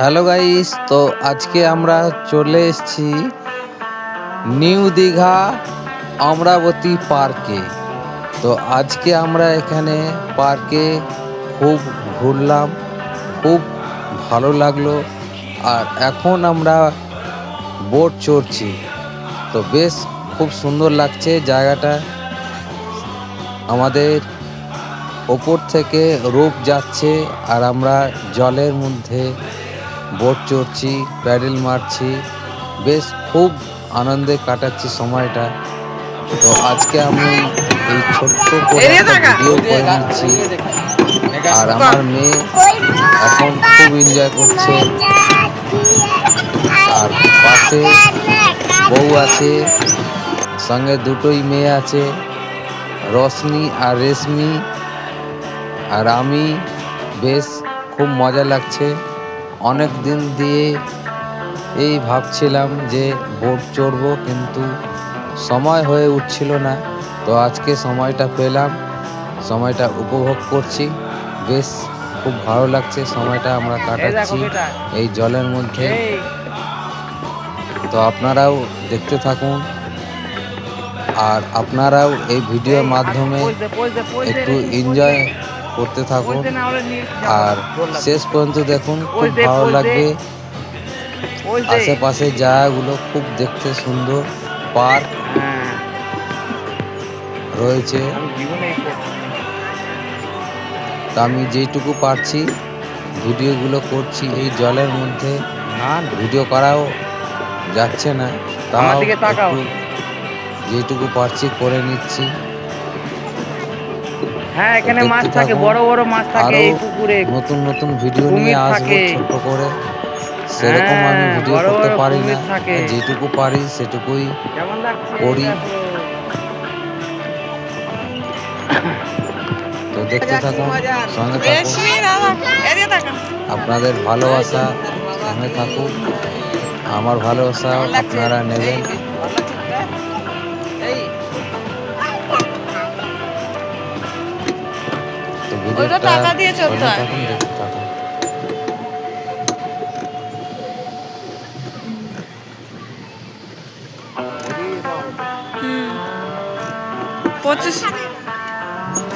Hello guys, তো আজকে আমরা চলে এসেছি নিউ দীঘা অমরাবতী পার্কে। তো আজকে আমরা এখানে পার্কে খুব ঘুরলাম, খুব ভালো লাগলো। আর এখন আমরা বোট চড়ছি, তো বেশ খুব সুন্দর লাগছে জায়গাটা। আমাদের ওপর থেকে রূপ যাচ্ছে আর আমরা জলের মধ্যে বোট চড়ছি, প্যাডেল মারছি, বেশ খুব আনন্দে কাটাচ্ছি সময়টা। তো আজকে আমি এই ছোট্ট করে একটা ভিডিও করে নিচ্ছি। আর আমার মেয়ে এখন খুব এনজয় করছে। আর পাশে বউ আছে, সঙ্গে দুটোই মেয়ে আছে, রশনি আর রেশমি। আর আমি বেশ খুব মজা লাগছে। অনেক দিন দিয়ে এই ভাবছিলাম যে বোট চড়বো, কিন্তু সময় হয়ে উঠছিল না। তো আজকে সময়টা পেলাম, সময়টা উপভোগ করছি, বেশ খুব ভালো লাগছে সময়টা আমরা কাটাচ্ছি এই জলের মধ্যে। তো আপনারাও দেখতে থাকুন, আর আপনারাও এই ভিডিওর মাধ্যমে একটু এনজয় করতে থাকুন, আর শেষ পর্যন্ত দেখুন, খুব ভালো লাগবে। আশেপাশে জায়গাগুলো খুব দেখতে সুন্দর, পার্ক রয়েছে। তা আমি যেইটুকু পারছি ভিডিওগুলো করছি এই জলের মধ্যে। ভিডিও করাও যাচ্ছে না, তাও একটু যেইটুকু পারছি করে নিচ্ছি। হ্যাঁ, এখানে মাছ থাকে, বড় বড় মাছ থাকে এই পুকুরে। নতুন নতুন ভিডিও নিয়ে আসবো ছোট করে। সেরকম আমি ভিডিও করতে পারি না, যেটুকু পারি সেটুকুই করি। তো দেখতে থাকুন, সঙ্গে থাকুন। আপনাদের ভালোবাসা সঙ্গে থাকুক, আমার ভালোবাসা আপনারা নেবেন। তো ভিডিওটা সঙ্গে থাকুন, দেখতে থাকুন।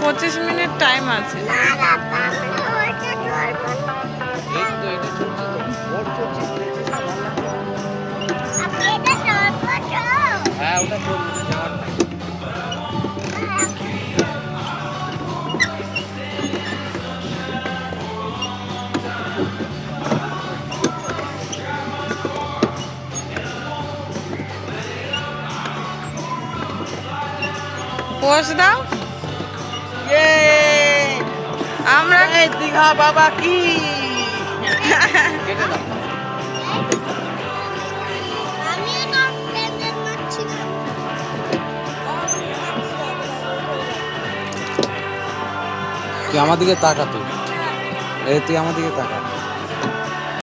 25 মিনিট টাইম আছে। পোজ দাও। আমরা দীঘা বাবা কি তুই আমার দিকে তাকা, তুই আমার দিকে তাকা।